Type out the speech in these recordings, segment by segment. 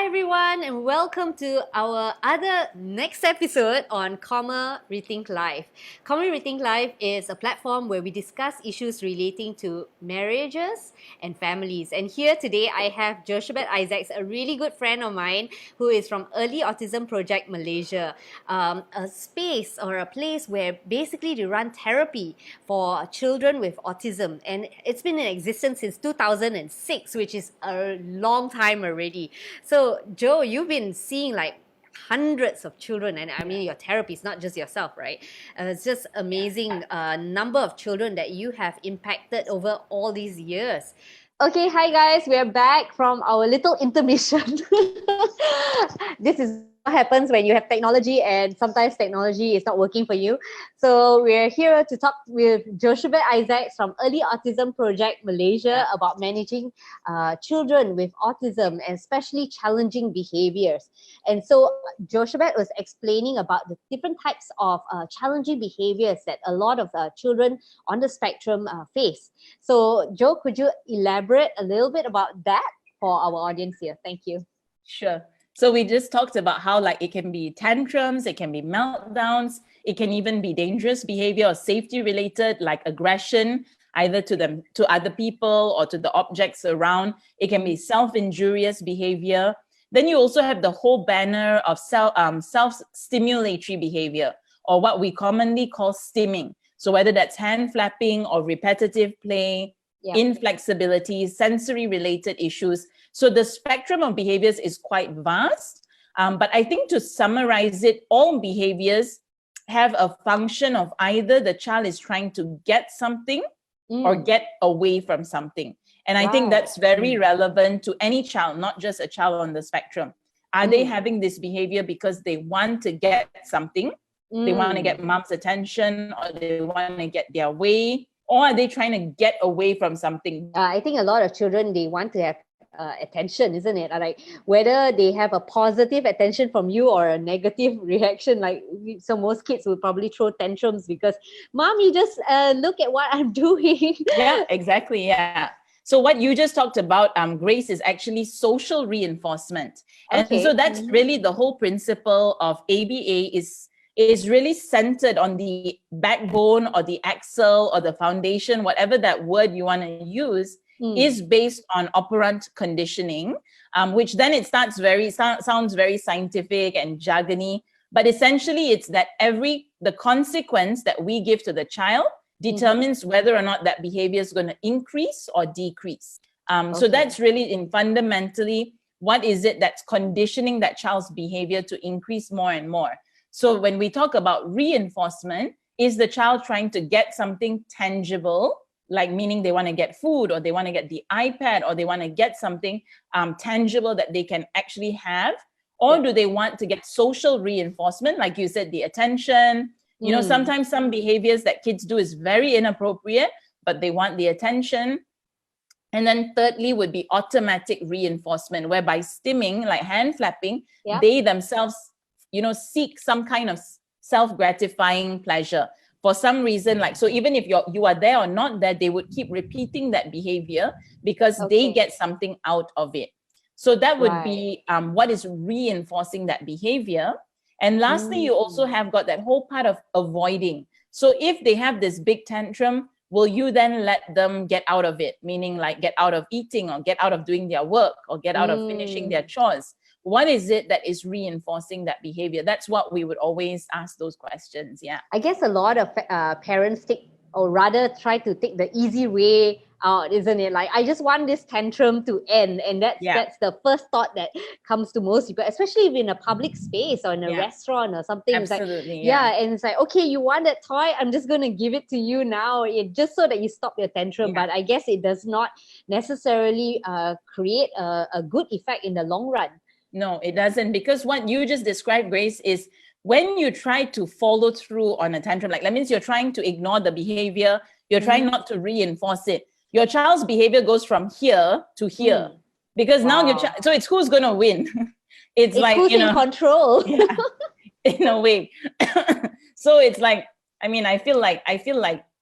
everyone, and welcome to our other next episode on Comma Rethink Life. Comma Rethink Life is a platform where we discuss issues relating to marriages and families. And here today, I have Joshua Isaacs, a really good friend of mine who is from Early Autism Project Malaysia, a space or a place where basically they run therapy for children with autism. And it's been in existence since 2006, which is a long time already. So, Joe, you've been seeing like hundreds of children, and I mean, your therapy is not just yourself, right? It's just amazing number of children that you have impacted over all these years. Okay, hi guys, we are back from our little intermission. This is what happens when you have technology and sometimes technology is not working for you. So we're here to talk with Joshua Isaacs from Early Autism Project Malaysia about managing children with autism and especially challenging behaviors. And so Joshua was explaining about the different types of challenging behaviors that a lot of children on the spectrum face. So Joe, could you elaborate a little bit about that for our audience here? Thank you. Sure. So we just talked about how it can be tantrums, it can be meltdowns, it can even be dangerous behavior or safety related, like aggression, either to other people or to the objects around. It can be self-injurious behavior. Then you also have the whole banner of self-stimulatory behavior, or what we commonly call stimming. So whether that's hand flapping or repetitive play, inflexibility, sensory related issues. So the spectrum of behaviors is quite vast. But I think to summarize it, all behaviors have a function of either the child is trying to get something or get away from something. And I think that's very relevant to any child, not just a child on the spectrum. Are they having this behavior because they want to get something? They want to get mom's attention, or they want to get their way? Or are they trying to get away from something? I think a lot of children, they want to have attention, isn't it? Like whether they have a positive attention from you or a negative reaction. So most kids will probably throw tantrums because, Mom, you just look at what I'm doing. Yeah, exactly. Yeah. So what you just talked about, Grace, is actually social reinforcement. And so that's really the whole principle of ABA is really centered on the backbone or the axle or the foundation, whatever that word you want to use, is based on operant conditioning, which then it sounds very scientific and jargony. But essentially, it's that the consequence that we give to the child determines whether or not that behavior is going to increase or decrease. So that's really fundamentally, what is it that's conditioning that child's behavior to increase more and more? So when we talk about reinforcement, is the child trying to get something tangible, like meaning they want to get food, or they want to get the iPad, or they want to get something tangible that they can actually have? Or do they want to get social reinforcement, like you said, the attention? You know, sometimes some behaviors that kids do is very inappropriate, but they want the attention. And then thirdly would be automatic reinforcement, whereby stimming, like hand flapping, they themselves seek some kind of self-gratifying pleasure for some reason. So even if you are there or not there, they would keep repeating that behavior because they get something out of it. So that would be what is reinforcing that behavior. And lastly, you also have got that whole part of avoiding. So if they have this big tantrum, will you then let them get out of it? Meaning like get out of eating, or get out of doing their work, or get out of finishing their chores? What is it that is reinforcing that behavior? That's what we would always ask those questions. Yeah. I guess a lot of parents try to take the easy way out, isn't it? Like, I just want this tantrum to end. And that's the first thought that comes to most people, especially if in a public space or in a restaurant or something. Absolutely. It's like, and it's like, okay, you want that toy? I'm just going to give it to you now, just so that you stop your tantrum. But I guess it does not necessarily create a good effect in the long run. No, it doesn't, because what you just described, Grace, is when you try to follow through on a tantrum, that means you're trying to ignore the behavior, you're trying not to reinforce it. Your child's behavior goes from here to here, because now so it's who's going to win. It's like, who's in control. In a way. So it's like, I mean, I feel like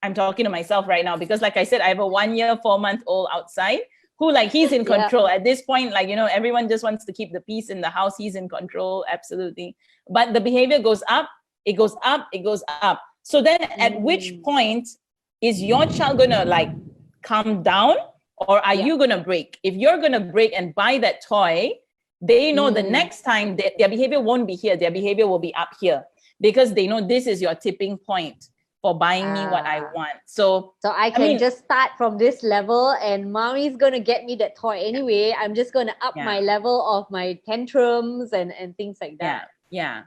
I'm talking to myself right now, because like I said, I have a 1 year, 4 month old outside who like he's in control at this point, like, you know, everyone just wants to keep the peace in the house. He's in control, absolutely. But the behavior goes up, it goes up, it goes up. So then at which point is your child gonna like calm down, or are you gonna break? If you're gonna break and buy that toy, they know the next time their behavior won't be here, their behavior will be up here, because they know this is your tipping point for buying me what I want. So I can just start from this level, and mommy's gonna get me that toy anyway. I'm just gonna up my level of my tantrums and things like that. Yeah.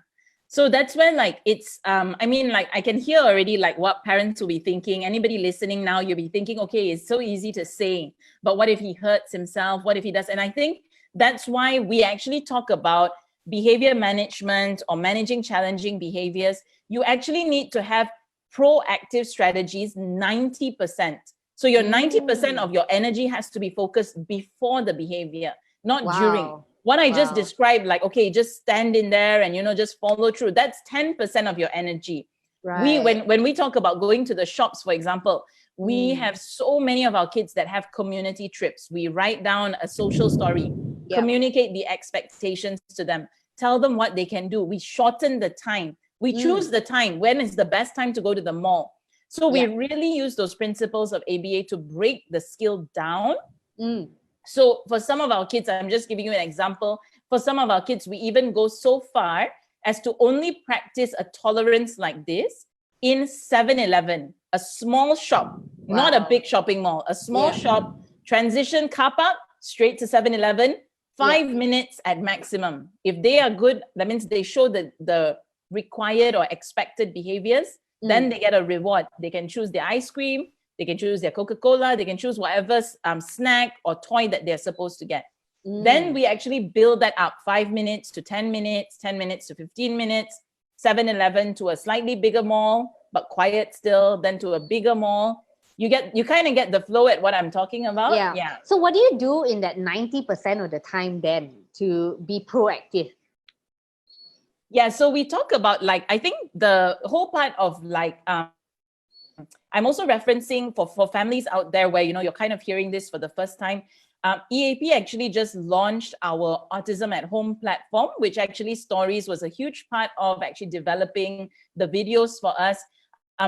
So that's when like it's I mean, like I can hear already like what parents will be thinking. Anybody listening now, you'll be thinking, okay, it's so easy to say, but what if he hurts himself? What if he does? And I think that's why we actually talk about behavior management or managing challenging behaviors. You actually need to have proactive strategies 90%. So your 90% of your energy has to be focused before the behavior, not during. What I just described, like, okay, just stand in there and, you know, just follow through. That's 10% of your energy. Right. When we talk about going to the shops, for example, we have so many of our kids that have community trips. We write down a social story, communicate the expectations to them, tell them what they can do. We shorten the time. We choose the time. When is the best time to go to the mall? So we really use those principles of ABA to break the skill down. So for some of our kids, I'm just giving you an example. For some of our kids, we even go so far as to only practice a tolerance like this in 7-Eleven, a small shop, not a big shopping mall, a small shop, transition car park, straight to 7-Eleven, 5 minutes at maximum. If they are good, that means they show the required or expected behaviors, then they get a reward. They can choose their ice cream, they can choose their Coca-Cola, they can choose whatever snack or toy that they're supposed to get. Then we actually build that up, 5 minutes to 10 minutes, 10 minutes to 15 minutes, 7-Eleven to a slightly bigger mall, but quiet still, then to a bigger mall. You kind of get the flow at what I'm talking about. Yeah. So what do you do in that 90% of the time then to be proactive? Yeah, so we talk about like, I think the whole part of like, I'm also referencing for families out there where, you know, you're kind of hearing this for the first time. EAP actually just launched our Autism at Home platform, which actually Stories was a huge part of actually developing the videos for us.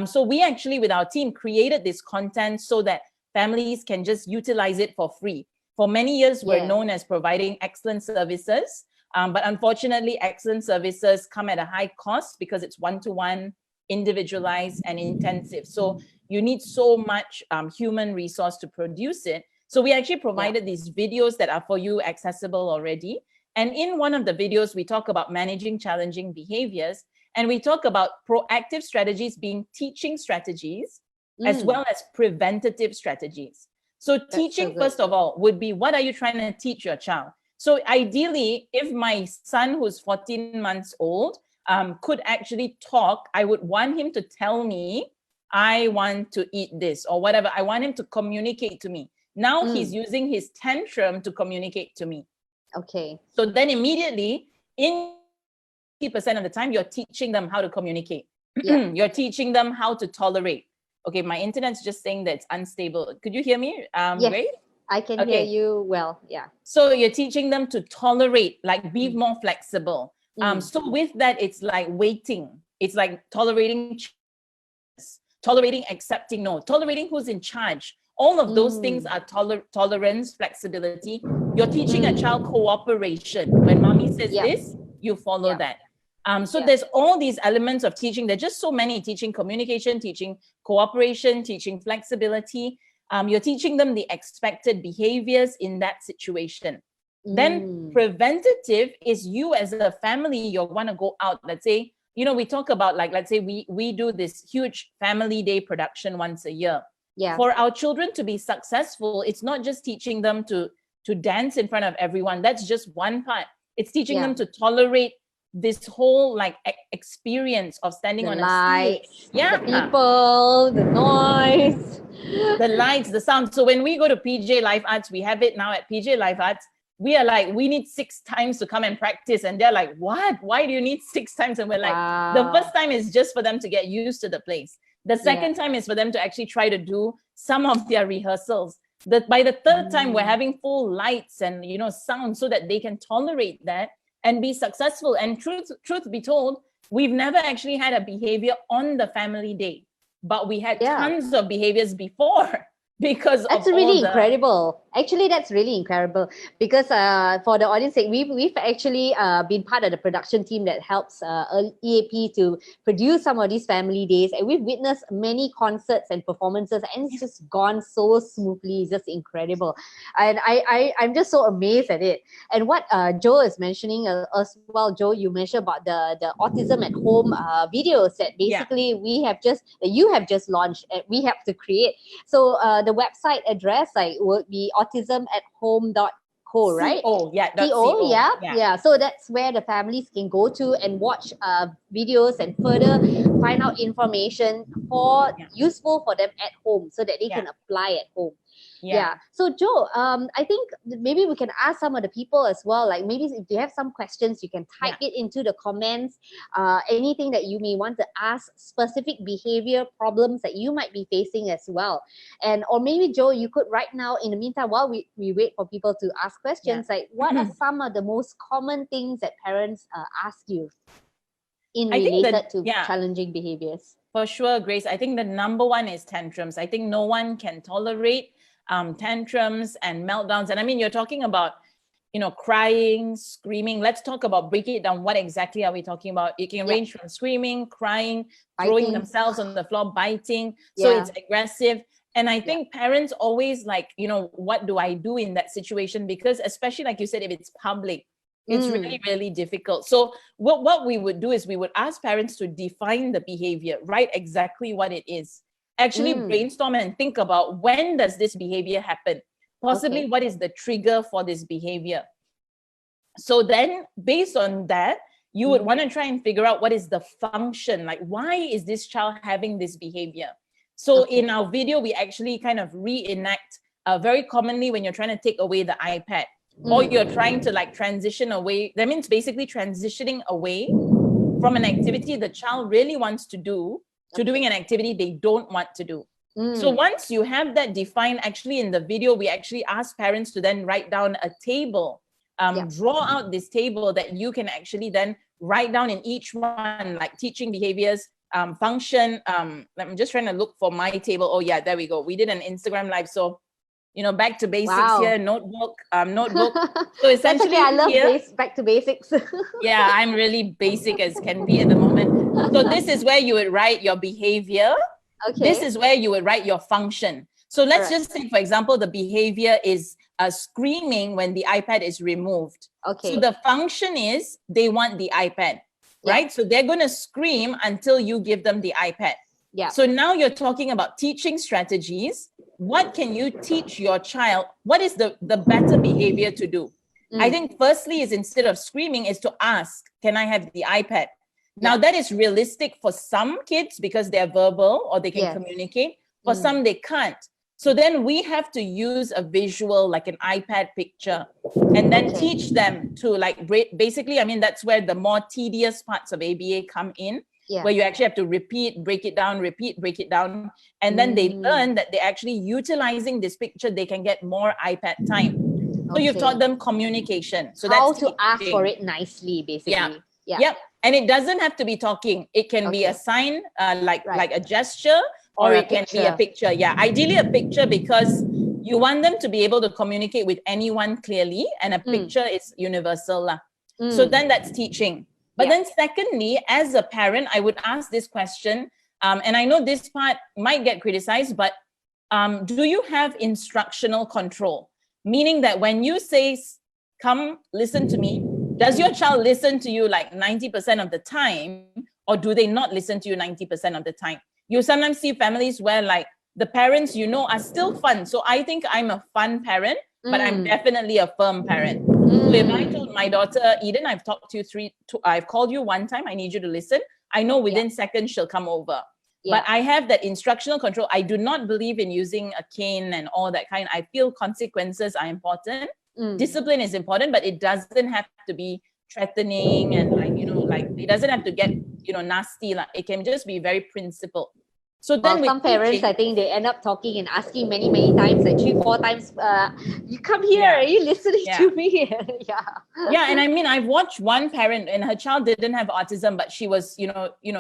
So we actually, with our team, created this content so that families can just utilize it for free. For many years, we're known as providing excellent services. But unfortunately, excellent services come at a high cost because it's one-to-one, individualized, and intensive. So you need so much human resource to produce it. So we actually provided these videos that are for you accessible already. And in one of the videos, we talk about managing challenging behaviors. And we talk about proactive strategies being teaching strategies, as well as preventative strategies. So teaching, first of all, would be, what are you trying to teach your child? So ideally, if my son who's 14 months old could actually talk, I would want him to tell me, I want to eat this or whatever. I want him to communicate to me. Now he's using his tantrum to communicate to me. Okay. So then immediately, in 80% of the time, you're teaching them how to communicate. You're teaching them how to tolerate. Okay, my internet's just saying that it's unstable. Could you hear me? Yes. Great? I can hear you well, So you're teaching them to tolerate, like be more flexible. So with that, it's like waiting. It's like tolerating accepting no, tolerating who's in charge. All of those things are tolerance, flexibility. You're teaching a child cooperation. When mommy says this, you follow that. So there's all these elements of teaching. There's just so many: teaching communication, teaching cooperation, teaching flexibility. You're teaching them the expected behaviors in that situation. Then preventative is you as a family, you want to go out. Let's say, you know, we talk about like, let's say we do this huge family day production once a year. For our children to be successful, it's not just teaching them to dance in front of everyone. That's just one part. It's teaching them to tolerate this whole like experience of standing on a stage. The people, the noise, the lights, the sound. So when we go to PJ Life Arts, we have it now at PJ Life Arts. We are like, we need 6 times to come and practice. And they're like, what? Why do you need 6 times? And we're like, the first time is just for them to get used to the place. The second time is for them to actually try to do some of their rehearsals. that by the third time we're having full lights and sound so that they can tolerate that and be successful. And truth be told, we've never actually had a behavior on the family day, but we had tons of behaviors before because that's of really all incredible. Actually, that's really incredible because for the audience sake, we've actually been part of the production team that helps EAP to produce some of these family days, and we've witnessed many concerts and performances, and it's just gone so smoothly. It's just incredible, and I'm just so amazed at it. And what Joe is mentioning as well, Joe, you mentioned about the autism at home videos that basically you have just launched and we have to create. So the website address would be autismathome.co, right? CO, CO, .co. yeah. So that's where the families can go to and watch videos and further find out information useful for them at home so that they can apply at home. Yeah. So Joe, I think maybe we can ask some of the people as well. Like maybe if you have some questions, you can type it into the comments. Anything that you may want to ask, specific behavior problems that you might be facing as well. And or maybe Joe, you could right now, in the meantime, while we wait for people to ask questions, like what are some of the most common things that parents ask you in related to challenging behaviors? For sure, Grace. I think the number one is tantrums. I think no one can tolerate tantrums and meltdowns. And I mean, you're talking about, crying, screaming. Let's talk about, break it down. What exactly are we talking about? It can range from screaming, crying, throwing themselves on the floor, biting. So it's aggressive. And I think parents always what do I do in that situation? Because especially like you said, if it's public, it's really, really difficult. So what we would do is we would ask parents to define the behavior, write exactly what it is. Actually brainstorm and think about, when does this behavior happen? Possibly what is the trigger for this behavior? So then based on that, you would want to try and figure out what is the function, like why is this child having this behavior? So in our video, we actually kind of reenact very commonly when you're trying to take away the iPad or you're trying to transition away. That means basically transitioning away from an activity the child really wants to do to doing an activity they don't want to do. So once you have that defined, actually in the video, we actually ask parents to then write down a table, draw out this table that you can actually then write down in each one, like teaching behaviors, function. I'm just trying to look for my table. Oh yeah, there we go. We did an Instagram live. So, back to basics here, notebook. So essentially I love back to basics. Yeah, I'm really basic as can be at the moment. So this is where you would write your behavior. This is where you would write your function. So let's just say, for example, the behavior is screaming when the iPad is removed. So the function is they want the iPad, right? So they're going to scream until you give them the iPad. So now you're talking about teaching strategies. What can you teach your child? What is the better behavior to do? I think firstly is, instead of screaming, is to ask, can I have the iPad? Now that is realistic for some kids because they're verbal or they can communicate. For some, they can't. So then we have to use a visual, like an iPad picture, and then teach them to basically, I mean, that's where the more tedious parts of ABA come in, where you actually have to repeat, break it down, repeat, break it down. And then they learn that they're actually utilizing this picture, they can get more iPad time. So you've taught them communication. So how that's to ask for it nicely, basically. Yep. And it doesn't have to be talking. It can be a sign, like a gesture, or it can be a picture. Yeah, ideally a picture, because you want them to be able to communicate with anyone clearly, and a picture is universal. So then that's teaching. But then secondly, as a parent, I would ask this question, and I know this part might get criticized, but do you have instructional control? Meaning that when you say, come listen to me, does your child listen to you 90% of the time, or do they not listen to you 90% of the time? You sometimes see families where the parents, are still fun. So I think I'm a fun parent, but I'm definitely a firm parent. So if I told my daughter, Eden, I've talked to you I've called you one time, I need you to listen. I know within seconds she'll come over. But I have that instructional control. I do not believe in using a cane and all that kind. I feel consequences are important. Discipline is important, but it doesn't have to be threatening and it doesn't have to get nasty. It can just be very principled. So then some parents, I think they end up talking and asking many, many times, like 3, 4 times, you come here, are you listening to me? Yeah, and I mean, I've watched one parent and her child didn't have autism, but she was,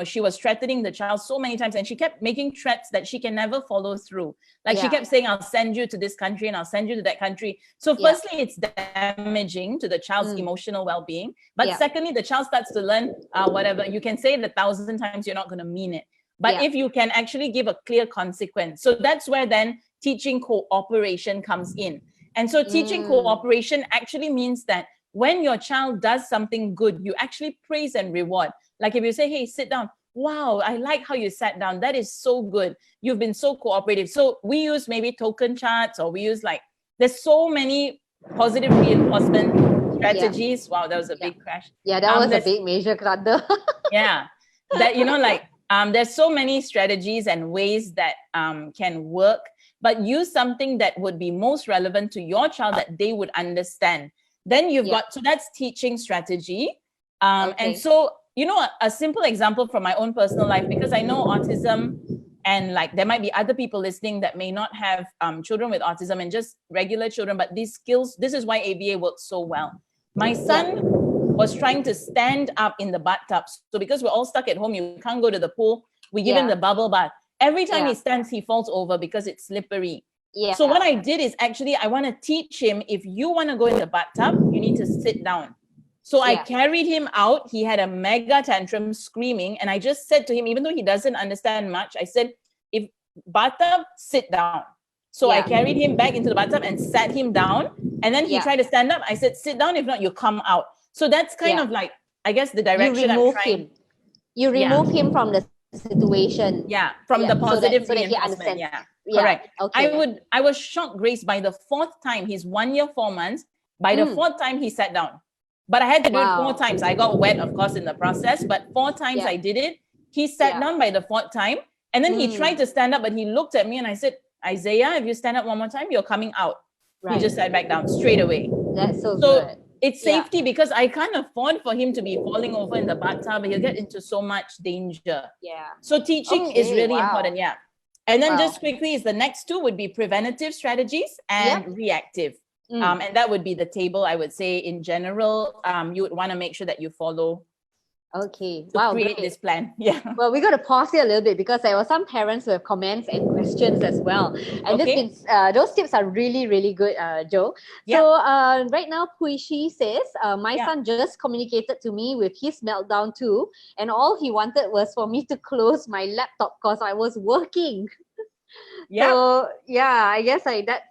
she was threatening the child so many times, and she kept making threats that she can never follow through. Like she kept saying, I'll send you to this country and I'll send you to that country. So firstly, it's damaging to the child's emotional well-being. But secondly, the child starts to learn whatever. You can say it 1,000 times, you're not going to mean it. But if you can actually give a clear consequence. So that's where then teaching cooperation comes in. And so teaching cooperation actually means that when your child does something good, you actually praise and reward. Like if you say, hey, sit down. Wow, I like how you sat down. That is so good. You've been so cooperative. So we use maybe token charts, or we use there's so many positive reinforcement strategies. Wow, that was a big crash. Yeah, that was a big major clutter. Yeah, that, there's so many strategies and ways that can work, but use something that would be most relevant to your child that they would understand. Then you've got, so that's teaching strategy. And so, a simple example from my own personal life, because I know autism and there might be other people listening that may not have children with autism and just regular children, but these skills, this is why ABA works so well. My son was trying to stand up in the bathtub. So because we're all stuck at home, you can't go to the pool. We give him the bubble bath. Every time he stands, he falls over because it's slippery. Yeah. So what I did is actually, I want to teach him, if you want to go in the bathtub, you need to sit down. So I carried him out. He had a mega tantrum screaming. And I just said to him, even though he doesn't understand much, I said, if bathtub, sit down. So I carried him back into the bathtub and sat him down. And then he tried to stand up. I said, sit down. If not, you come out. So that's kind of I guess the direction I'm trying. You remove him from the situation. Yeah, from the positive reinforcement. Yeah, correct. Okay. I was shocked, Grace, by the 4th time. He's 1 year, 4 months. By the 4th time, he sat down. But I had to do it 4 times. I got wet, of course, in the process. But 4 times I did it. He sat down by the 4th time. And then he tried to stand up, but he looked at me and I said, Isaiah, if you stand up one more time, you're coming out. Right. He just sat back down straight away. That's so good. It's safety because I can't afford for him to be falling over in the bathtub. He'll get into so much danger. Yeah. So teaching is really important. Yeah. And then just quickly, is the next 2 would be preventative strategies and reactive. And that would be the table, I would say, in general. You would want to make sure that you follow. Okay. To create this plan. Yeah. Well, we got to pause here a little bit because there were some parents who have comments and questions as well. And those tips are really, really good, Joe. So right now, Puishi says, my son just communicated to me with his meltdown too. And all he wanted was for me to close my laptop because I was working. So I guess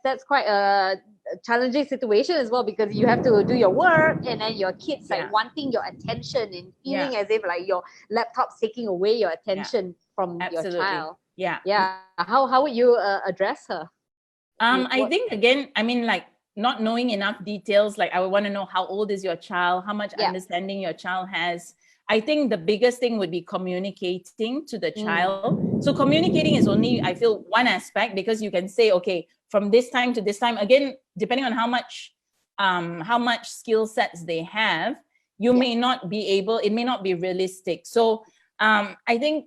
that's quite a challenging situation as well, because you have to do your work and then your kids wanting your attention and feeling as if your laptop's taking away your attention from your child. How would you address her? I think again, I mean, not knowing enough details, I would want to know how old is your child, how much understanding your child has. I think the biggest thing would be communicating to the child. So communicating is only, I feel, one aspect, because you can say, okay, from this time to this time, again, depending on how much skill sets they have, you may not be able, it may not be realistic. So I think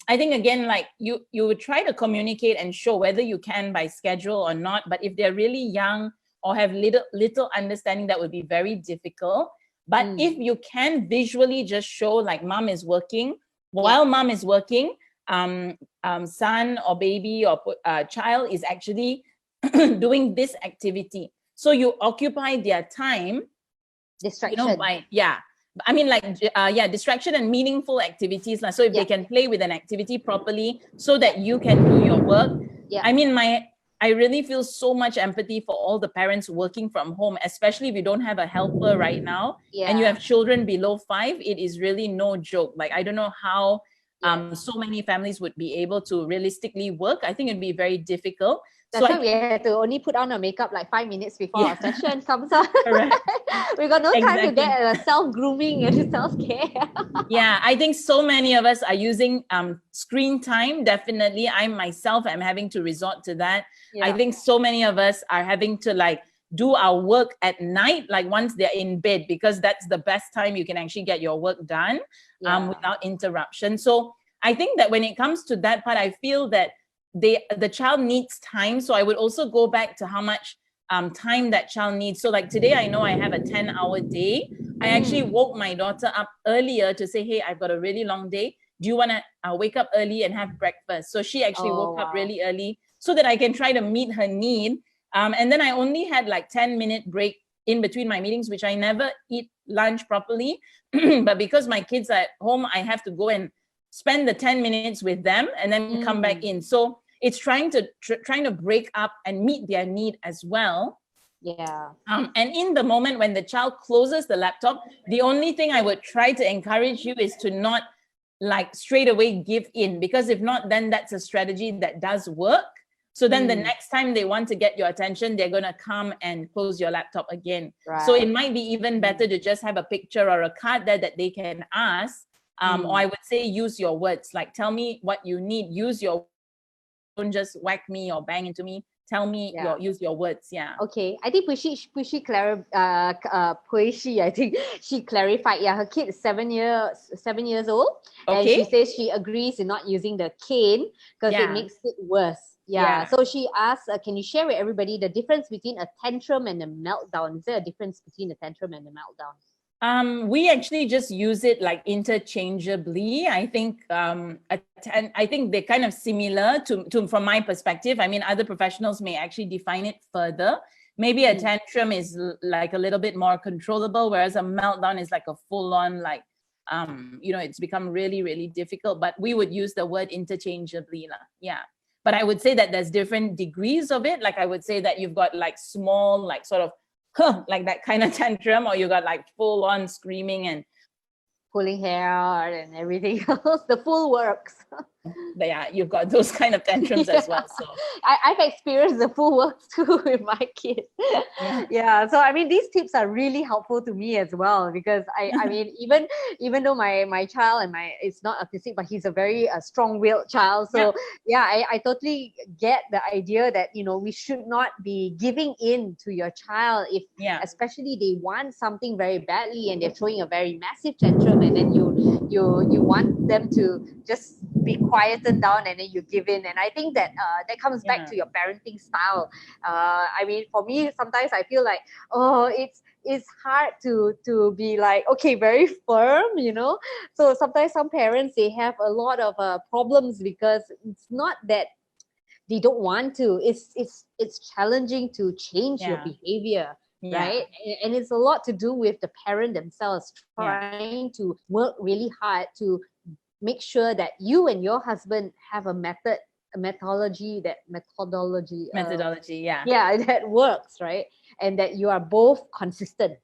again, you would try to communicate and show whether you can by schedule or not. But if they're really young or have little understanding, that would be very difficult. But if you can visually just show mom is working, while mom is working, son or baby or child is actually doing this activity. So you occupy their time. Distraction. I mean, distraction and meaningful activities. So if they can play with an activity properly so that you can do your work. I mean, I really feel so much empathy for all the parents working from home, especially if you don't have a helper right now and you have children below 5. It is really no joke. I don't know how so many families would be able to realistically work. I think it'd be very difficult. That's why we had to only put on our makeup 5 minutes before our session comes on. We got no time to get self-grooming and self-care. I think so many of us are using screen time. Definitely. I myself am having to resort to that. I think so many of us are having to do our work at night, once they're in bed, because that's the best time you can actually get your work done without interruption. So I think that when it comes to that part, I feel that the child needs time. So I would also go back to how much time that child needs. So like today, I know I have a 10-hour day. I actually woke my daughter up earlier to say, hey, I've got a really long day. Do you want to wake up early and have breakfast? So she actually woke up really early so that I can try to meet her need. And then I only had like 10-minute break in between my meetings, which I never eat lunch properly. But because my kids are at home, I have to go and spend the 10 minutes with them and then come back in. So it's trying to break up and meet their need as well. Yeah. And in the moment when the child closes the laptop, the only thing I would try to encourage you is to not like straight away give in, because if not, then that's a strategy that does work. So then the next time they want to get your attention, they're going to come and close your laptop again. Right. So it might be even better to just have a picture or a card there that they can ask. Or I would say use your words, like tell me what you need, use your, don't just whack me or bang into me. Tell me use your words. Yeah. Okay. I think Pushi I think she clarified. Yeah, her kid is 7 years old. Okay. And she says she agrees in not using the cane because it makes it worse. Yeah. So she asked, can you share with everybody the difference between a tantrum and a meltdown? Is there a difference between a tantrum and a meltdown? We actually just use it like interchangeably. I think I think they're kind of similar to from my perspective. I mean, other professionals may actually define it further. Maybe a tantrum is like a little bit more controllable, whereas a meltdown is like a full-on like it's become really, really difficult. But we would use the word interchangeably. Yeah. But I would say that there's different degrees of it. Like I would say that you've got like small, like sort of like that kind of tantrum, or you got like full on screaming and pulling hair out and everything else, the full works. But yeah, you've got those kind of tantrums as well. So I've experienced the full works too with my kids. Yeah. So I mean, these tips are really helpful to me as well, because I mean, even though my child it's not autistic, but he's a very strong-willed child. So I totally get the idea that we should not be giving in to your child if especially they want something very badly and they're throwing a very massive tantrum, and then you want them to just be quieted down and then you give in. And I think that that comes back to your parenting style. I mean, for me, sometimes I feel like, it's hard to be like, okay, very firm, So sometimes some parents, they have a lot of problems because it's not that they don't want to. It's challenging to change your behavior. Right. And it's a lot to do with the parent themselves trying to work really hard to make sure that you and your husband have a methodology that works, right? And that you are both consistent.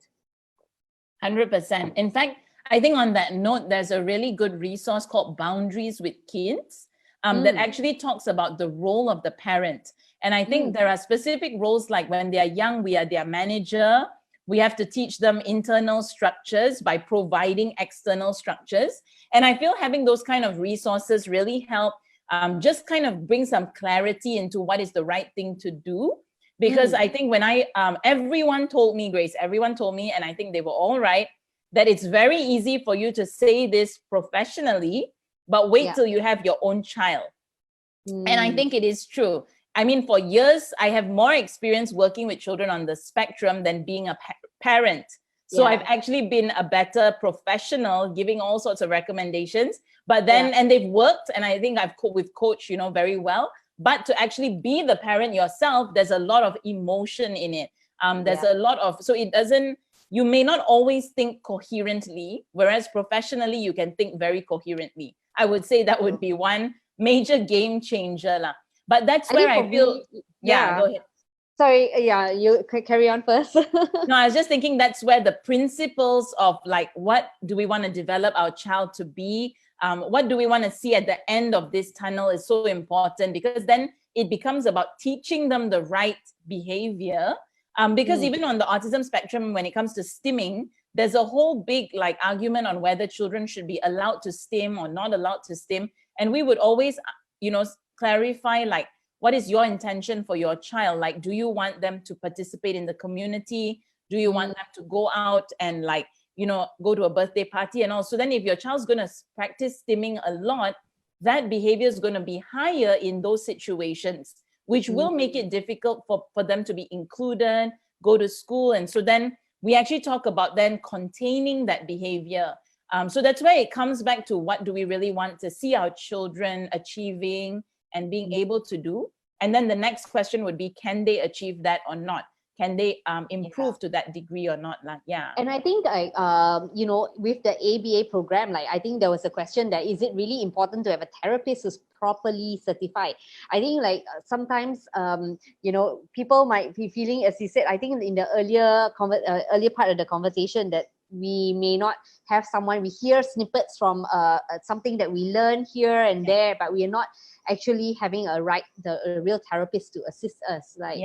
100%. In fact, I think on that note, there's a really good resource called Boundaries with Kids that actually talks about the role of the parent. And I think there are specific roles, like when they are young, we are their manager. We have to teach them internal structures by providing external structures. And I feel having those kind of resources really help just kind of bring some clarity into what is the right thing to do. Because I think when everyone told me, Grace, and I think they were all right, that it's very easy for you to say this professionally, but wait till you have your own child. And I think it is true. I mean, for years, I have more experience working with children on the spectrum than being a parent. So I've actually been a better professional giving all sorts of recommendations. But then, and they've worked, and I think we've coached, very well. But to actually be the parent yourself, there's a lot of emotion in it. There's a lot of, so it doesn't, you may not always think coherently, whereas professionally, you can think very coherently. I would say that would be one major game changer. But that's where I feel, go ahead. Sorry, you carry on first. No, I was just thinking that's where the principles of like, what do we want to develop our child to be? What do we want to see at the end of this tunnel is so important, because then it becomes about teaching them the right behavior. Because even on the autism spectrum, when it comes to stimming, there's a whole big like argument on whether children should be allowed to stim or not allowed to stim. And we would always, clarify like, what is your intention for your child? Like, do you want them to participate in the community? Do you want them to go out and like, go to a birthday party and all? So then if your child's going to practice stimming a lot, that behavior is going to be higher in those situations, which will make it difficult for them to be included, go to school. And so then we actually talk about then containing that behavior. So that's why it comes back to what do we really want to see our children achieving and being able to do. And then the next question would be, can they achieve that or not? Can they improve to that degree or not? Yeah. And I think you know, with the ABA program, like I think there was a question that is it really important to have a therapist who's properly certified? I think like sometimes you know, people might be feeling, as you said, I think in the earlier part of the conversation, that we may not have someone, we hear snippets from something that we learn here and there, but we are not actually having a real therapist to assist us. Like,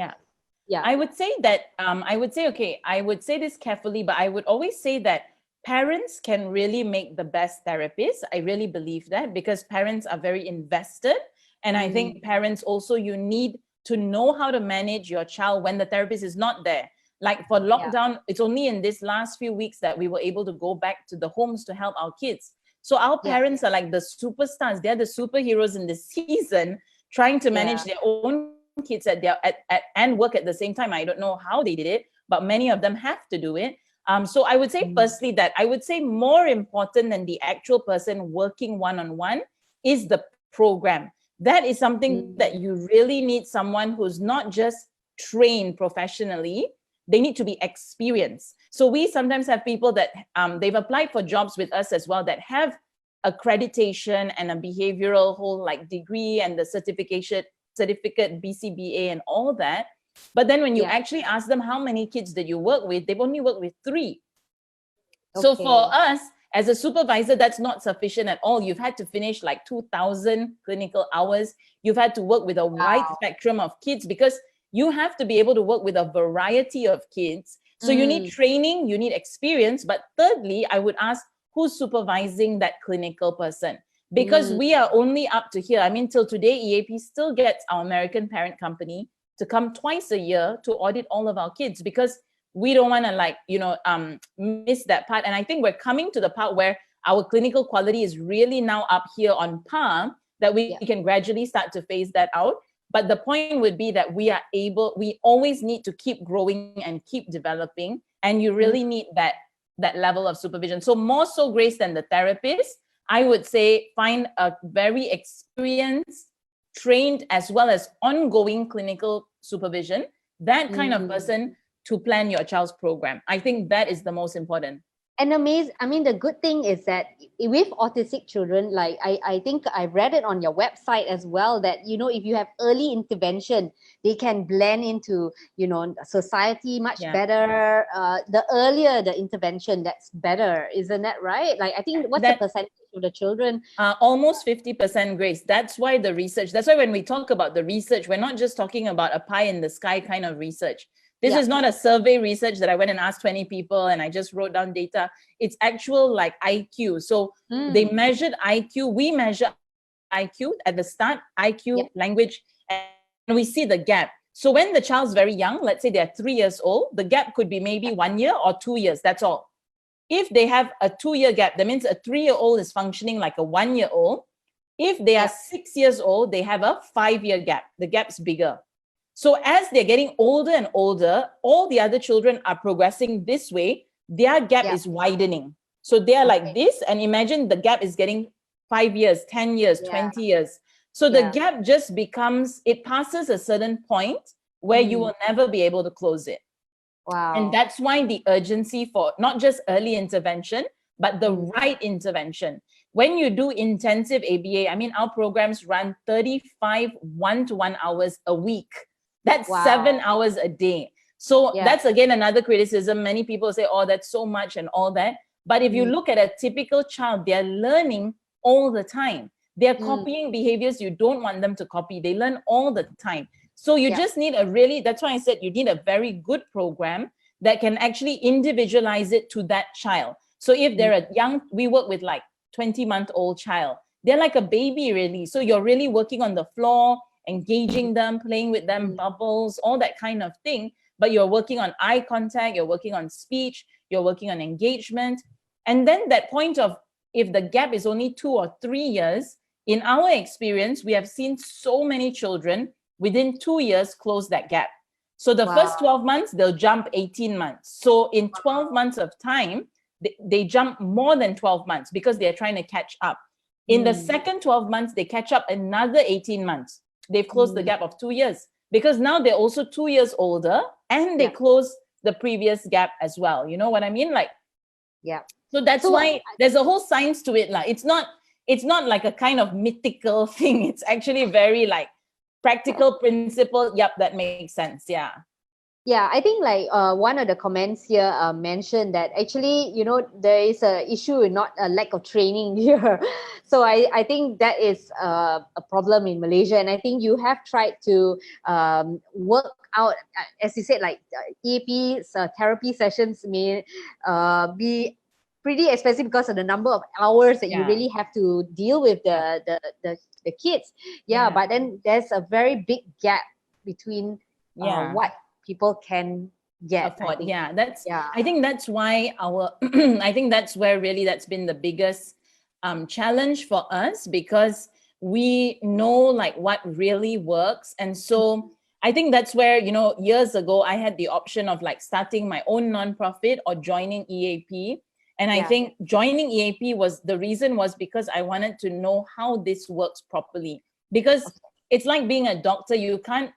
yeah, I would say that I would say this carefully, but I would always say that parents can really make the best therapists. I really believe that, because parents are very invested. And I think parents also, you need to know how to manage your child when the therapist is not there. Like for lockdown, it's only in this last few weeks that we were able to go back to the homes to help our kids. So our parents are like the superstars. They're the superheroes in this season, trying to manage their own kids and work at the same time. I don't know how they did it, but many of them have to do it. So I would say firstly that I would say more important than the actual person working one-on-one is the program. That is something that you really need someone who's not just trained professionally. They need to be experienced. So we sometimes have people that they've applied for jobs with us as well that have accreditation and a behavioral whole like degree and the certificate BCBA and all that. But then when you actually ask them how many kids did you work with, they've only worked with 3. So for us as a supervisor, that's not sufficient at all. You've had to finish like 2,000 clinical hours. You've had to work with a wide spectrum of kids, because you have to be able to work with a variety of kids. So you need training, you need experience. But thirdly, I would ask, who's supervising that clinical person? Because we are only up to here. I mean, till today, EAP still gets our American parent company to come twice a year to audit all of our kids, because we don't want to miss that part. And I think we're coming to the part where our clinical quality is really now up here on par, that we can gradually start to phase that out. But the point would be that we always need to keep growing and keep developing. And you really need that level of supervision. So more so, Grace, than the therapist, I would say find a very experienced, trained, as well as ongoing clinical supervision, that kind of person to plan your child's program. I think that is the most important. And the good thing is that with autistic children, like I think I read it on your website as well, that, you know, if you have early intervention, they can blend into, you know, society much better. The earlier the intervention, that's better. Isn't that right? Like, I think what's the percentage of the children? Almost 50%, Grace. That's why when we talk about the research, we're not just talking about a pie in the sky kind of research. This is not a survey research that I went and asked 20 people and I just wrote down data. It's actual like IQ. So they measured IQ. We measure IQ at the start, IQ, language, and we see the gap. So when the child's very young, let's say they're 3 years old, the gap could be maybe 1 year or 2 years. That's all. If they have a 2-year gap, that means a 3-year-old is functioning like a 1-year-old. If they are 6 years old, they have a 5-year gap. The gap's bigger. So as they're getting older and older, all the other children are progressing this way. Their gap is widening. So they are like this, and imagine the gap is getting 5 years, 10 years, 20 years. So the gap just it passes a certain point where you will never be able to close it. Wow. And that's why the urgency for not just early intervention, but the right intervention. When you do intensive ABA, I mean, our programs run 35 one-to-one hours a week. That's 7 hours a day. So that's again another criticism. Many people say, oh, that's so much and all that. But if you look at a typical child, they're learning all the time. They're copying behaviors you don't want them to copy. They learn all the time. So you just need that's why I said you need a very good program that can actually individualize it to that child. So if they're a we work with like 20-month-old child. They're like a baby, really. So you're really working on the floor, engaging them, playing with them, bubbles, all that kind of thing. But you're working on eye contact, you're working on speech, you're working on engagement. And then that point of, if the gap is only 2 or 3 years, in our experience, we have seen so many children within 2 years close that gap. So the first 12 months, they'll jump 18 months. So in 12 months of time, they jump more than 12 months because they're trying to catch up. In the second 12 months, they catch up another 18 months. They've closed the gap of 2 years because now they're also 2 years older and they close the previous gap as well. You know what I mean? Like, so that's why there's a whole science to it. Like, it's not like a kind of mythical thing. It's actually very like practical principle. Yep, that makes sense. Yeah. Yeah, I think like one of the comments here mentioned that actually, you know, there is a issue with not a lack of training here. So I think that is a problem in Malaysia. And I think you have tried to work out, as you said, like EAP therapy sessions may be pretty expensive because of the number of hours that you really have to deal with the kids. But then there's a very big gap between what people can get. Afford. I think that's why I think that's where really that's been the biggest challenge for us, because we know like what really works. And so I think that's where, you know, years ago I had the option of like starting my own nonprofit or joining EAP. And I think joining EAP was because I wanted to know how this works properly, because it's like being a doctor. You can't,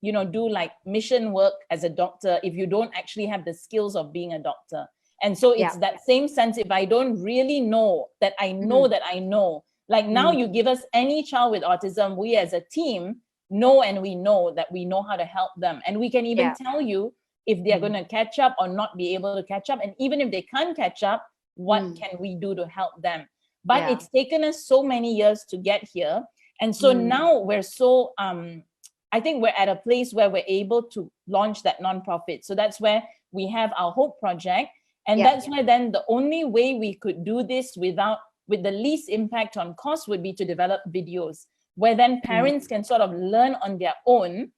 you know, do like mission work as a doctor if you don't actually have the skills of being a doctor. And so it's that same sense. If I don't really know that I know that I know, like now you give us any child with autism, we as a team know, and we know that we know how to help them. And we can even tell you if they're going to catch up or not be able to catch up. And even if they can't catch up, what can we do to help them? But it's taken us so many years to get here. And so now we're so, I think we're at a place where we're able to launch that nonprofit. So that's where we have our Hope Project. And that's why then the only way we could do this with the least impact on cost would be to develop videos where then parents can sort of learn on their own.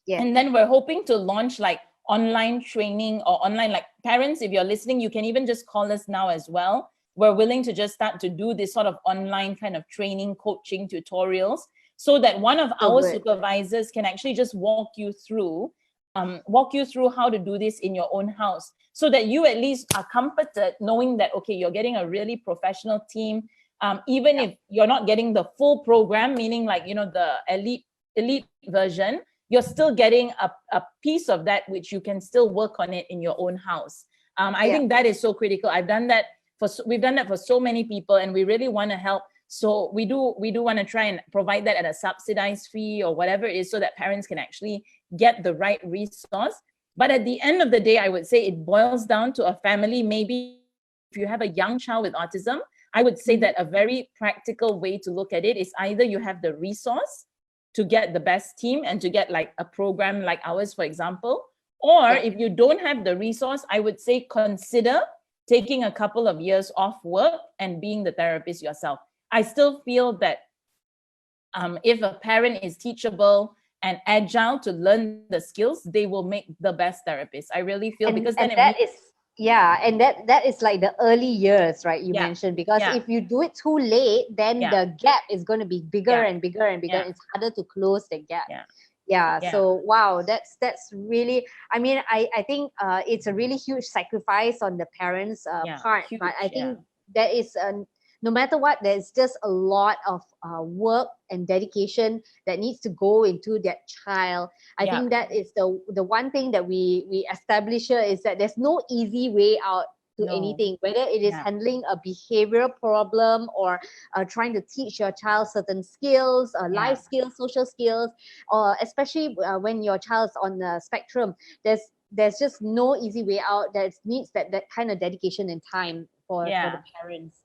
And then we're hoping to launch like online training or online, like parents, if you're listening, you can even just call us now as well. We're willing to just start to do this sort of online kind of training, coaching, tutorials, so that one of our supervisors can actually just walk you through how to do this in your own house, so that you at least are comforted knowing that, okay, you're getting a really professional team. Even if you're not getting the full program, meaning like, you know, the elite version, you're still getting a piece of that, which you can still work on it in your own house. I think that is so critical. We've done that for so many people, and we really want to help. So we do want to try and provide that at a subsidized fee or whatever it is, so that parents can actually get the right resource. But at the end of the day, I would say it boils down to a family. Maybe if you have a young child with autism, I would say that a very practical way to look at it is either you have the resource to get the best team and to get like a program like ours, for example, or if you don't have the resource, I would say consider taking a couple of years off work and being the therapist yourself. I still feel that if a parent is teachable and agile to learn the skills, they will make the best therapist. I really feel, because then that is like the early years, right? You mentioned, because if you do it too late, then the gap is going to be bigger and bigger and bigger. It's harder to close the gap. So wow, that's really, I mean, I think it's a really huge sacrifice on the parents' part, but I think that is no matter what, there's just a lot of work and dedication that needs to go into that child. I think that is the one thing that we establish here, is that there's no easy way out to anything, whether it is handling a behavioral problem or trying to teach your child certain skills, life skills, social skills, or especially when your child's on the spectrum. There's just no easy way out. That needs that kind of dedication and time for the parents.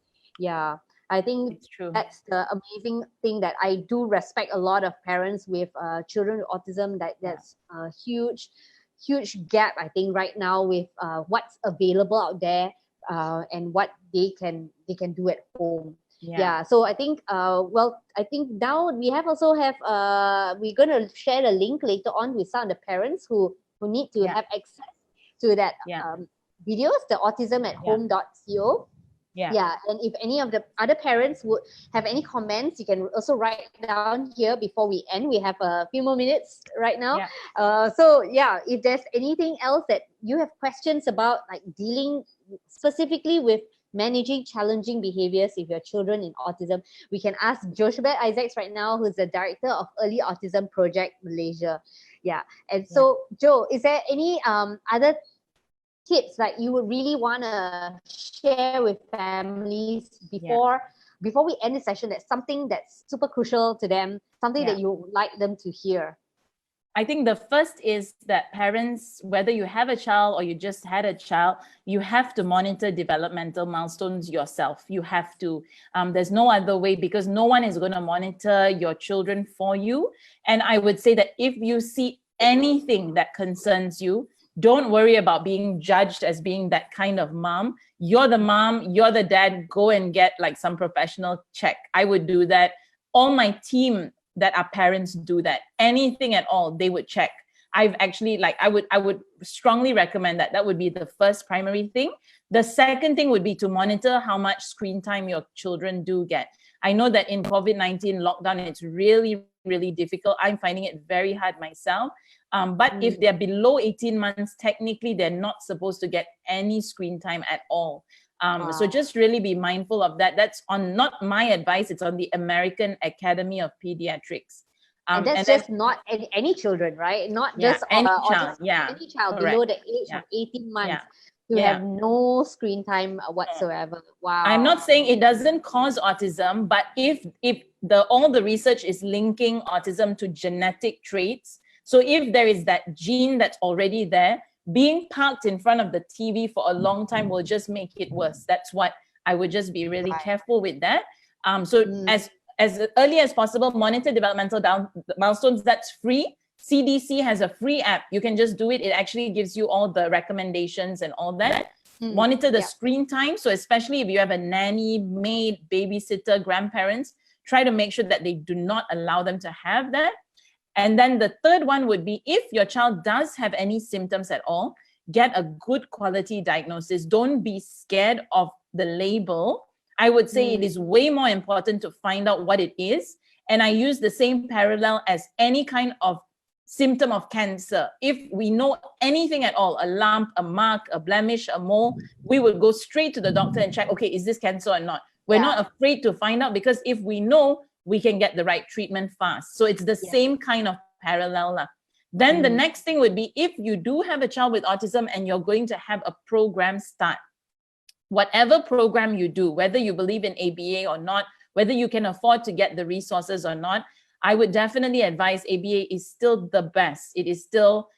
I think that's the amazing thing, that I do respect a lot of parents with children with autism. That's a huge gap, I think, right now with what's available out there and what they can do at home. So I think I think now we also have we're gonna share the link later on with some of the parents who need to have access to that videos, the autism at home.co. Yeah, and if any of the other parents would have any comments, you can also write down here before we end. We have a few more minutes right now. So yeah, if there's anything else that you have questions about, like dealing specifically with managing challenging behaviors with your children in autism, we can ask Joshua Isaacs right now, who's the director of Early Autism Project Malaysia. Yeah, and so Joe, is there any other tips like you would really want to share with families before we end the session, that's something that's super crucial to them, something that you would like them to hear? I think the first is that parents, whether you have a child or you just had a child, you have to monitor developmental milestones yourself. You have to. There's no other way, because no one is going to monitor your children for you. And I would say that if you see anything that concerns you, don't worry about being judged as being that kind of mom. You're the mom, you're the dad, go and get like some professional check. I would do that. All my team that are parents do that. Anything at all, they would check. I've actually I would strongly recommend that. That would be the first primary thing. The second thing would be to monitor how much screen time your children do get. I know that in COVID-19 lockdown, it's really, really difficult. I'm finding it very hard myself. But if they're below 18 months, technically they're not supposed to get any screen time at all. So just really be mindful of that. That's on not my advice, it's on the American Academy of Pediatrics. And that's not any children, right? Not just any child. Any child below the age of 18 months. To have no screen time whatsoever. Wow. I'm not saying it doesn't cause autism, but if all the research is linking autism to genetic traits, so if there is that gene that's already there, being parked in front of the TV for a long time will just make it worse. That's what I would just be really careful with that. As early as possible, monitor developmental milestones. That's free. CDC has a free app. You can just do it. It actually gives you all the recommendations and all that. Monitor the screen time. So especially if you have a nanny, maid, babysitter, grandparents, try to make sure that they do not allow them to have that. And then the third one would be, if your child does have any symptoms at all, get a good quality diagnosis. Don't be scared of the label. I would say it is way more important to find out what it is. And I use the same parallel as any kind of symptom of cancer. If we know anything at all, a lump, a mark, a blemish, a mole, we would go straight to the doctor and check, okay, is this cancer or not? We're not afraid to find out, because if we know, we can get the right treatment fast. So it's the same kind of parallel. Then the next thing would be, if you do have a child with autism and you're going to have a program start, whatever program you do, whether you believe in ABA or not, whether you can afford to get the resources or not, I would definitely advise ABA is still the best. It is still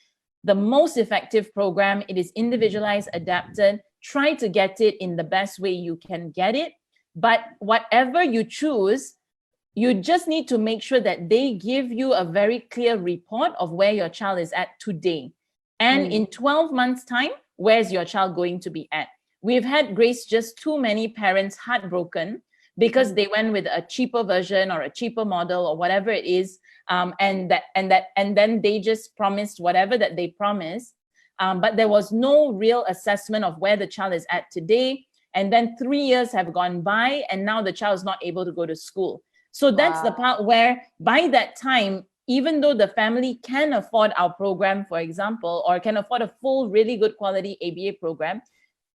the most effective program. It is individualized, adapted. Try to get it in the best way you can get it. But whatever you choose, you just need to make sure that they give you a very clear report of where your child is at today. And in 12 months' time, where's your child going to be at? We've had, Grace, just too many parents heartbroken because they went with a cheaper version or a cheaper model or whatever it is. And then they just promised whatever that they promised. But there was no real assessment of where the child is at today. And then 3 years have gone by, and now the child is not able to go to school. So that's the part where by that time, even though the family can afford our program, for example, or can afford a full, really good quality ABA program,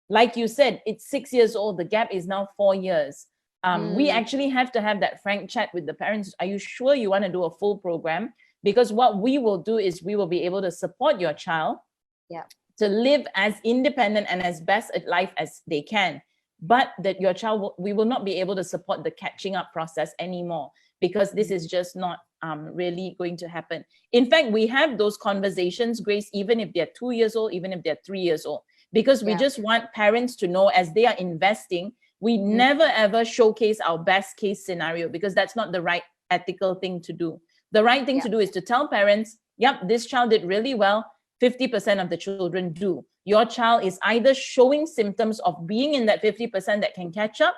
like you said, it's 6 years old. The gap is now 4 years. We actually have to have that frank chat with the parents. Are you sure you want to do a full program? Because what we will do is we will be able to support your child to live as independent and as best at life as they can. But that your child, we will not be able to support the catching up process anymore, because this is just not really going to happen. In fact, we have those conversations, Grace, even if they're 2 years old, even if they're 3 years old, because we just want parents to know, as they are investing, we never ever showcase our best case scenario, because that's not the right ethical thing to do. The right thing to do is to tell parents, yep, this child did really well. 50% of the children do. Your child is either showing symptoms of being in that 50% that can catch up,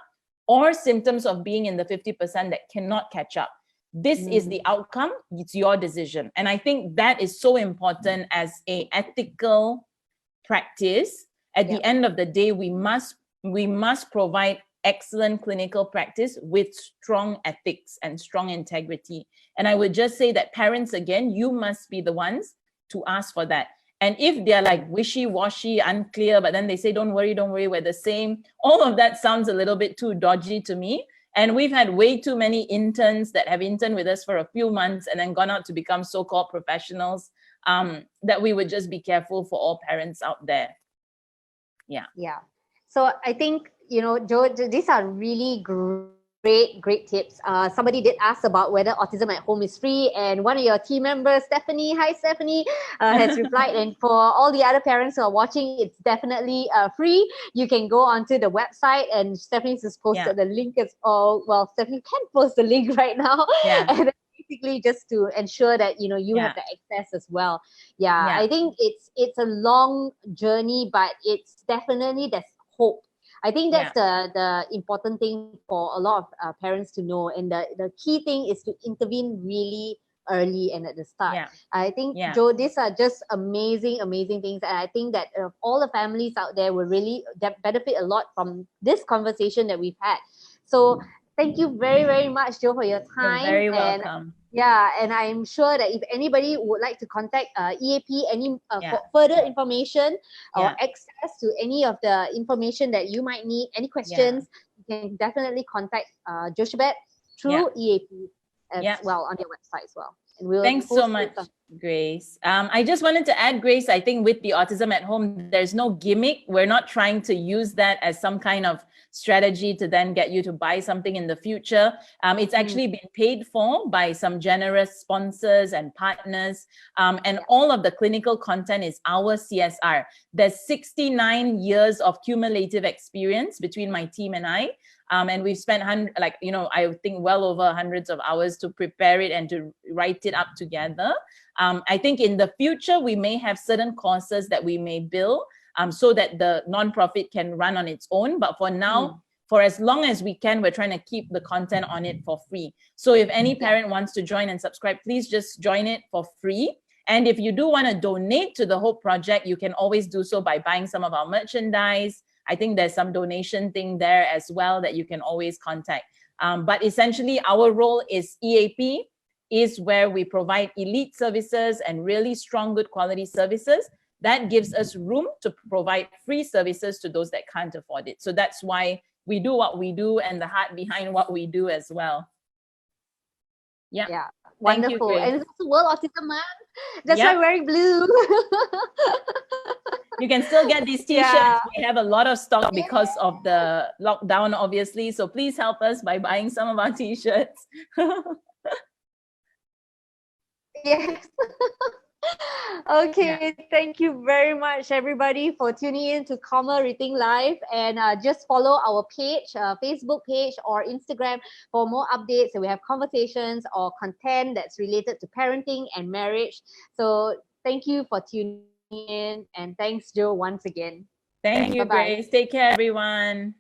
or symptoms of being in the 50% that cannot catch up. This is the outcome. It's your decision. And I think that is so important as an ethical practice. At the end of the day, we must provide excellent clinical practice with strong ethics and strong integrity. And I would just say that parents, again, you must be the ones to ask for that. And if they're like wishy-washy, unclear, but then they say, don't worry, we're the same, all of that sounds a little bit too dodgy to me. And we've had way too many interns that have interned with us for a few months and then gone out to become so-called professionals, that we would just be careful for all parents out there. Yeah. Yeah. So I think, Jo, these are really great tips. Somebody did ask about whether autism at home is free, and one of your team members, Stephanie, hi Stephanie, has replied. And for all the other parents who are watching, it's definitely free. You can go onto the website, and Stephanie's just posted the link as well. Well, Stephanie can post the link right now. Yeah. And basically just to ensure that you have the access as well. I think it's a long journey, but it's definitely there's hope. I think that's the important thing for a lot of parents to know. And the key thing is to intervene really early and at the start. I think, Jo, these are just amazing things. And I think that all the families out there will really benefit a lot from this conversation that we've had. So thank you very, very much, Jo, for your time. You're very welcome. And I'm sure that if anybody would like to contact EAP, for further information or access to any of the information that you might need, any questions, you can definitely contact Jochebed through EAP as well on their website as well. And we'll Thanks so much, Grace. I just wanted to add, Grace, I think with the Autism at Home, there's no gimmick. We're not trying to use that as some kind of strategy to then get you to buy something in the future. It's actually been paid for by some generous sponsors and partners. And all of the clinical content is our CSR. There's 69 years of cumulative experience between my team and I. And we've spent I think well over hundreds of hours to prepare it and to write it up together. I think in the future, we may have certain courses that we may bill so that the nonprofit can run on its own. But for now, for as long as we can, we're trying to keep the content on it for free. So if any parent wants to join and subscribe, please just join it for free. And if you do want to donate to the Hope Project, you can always do so by buying some of our merchandise. I think there's some donation thing there as well that you can always contact. But essentially, our role is EAP is where we provide elite services and really strong, good quality services. That gives us room to provide free services to those that can't afford it. So that's why we do what we do and the heart behind what we do as well. Yeah. Wonderful. And it's also World Autism Month. That's why I'm wearing blue. You can still get these t-shirts. We have a lot of stock because of the lockdown, obviously. So please help us by buying some of our t-shirts. Yes. Okay, thank you very much, everybody, for tuning in to Rethink Live. And just follow our page, Facebook page or Instagram for more updates. So we have conversations or content that's related to parenting and marriage. So thank you for tuning in. And thanks, Jo, once again. Thank you, Grace. Take care, everyone.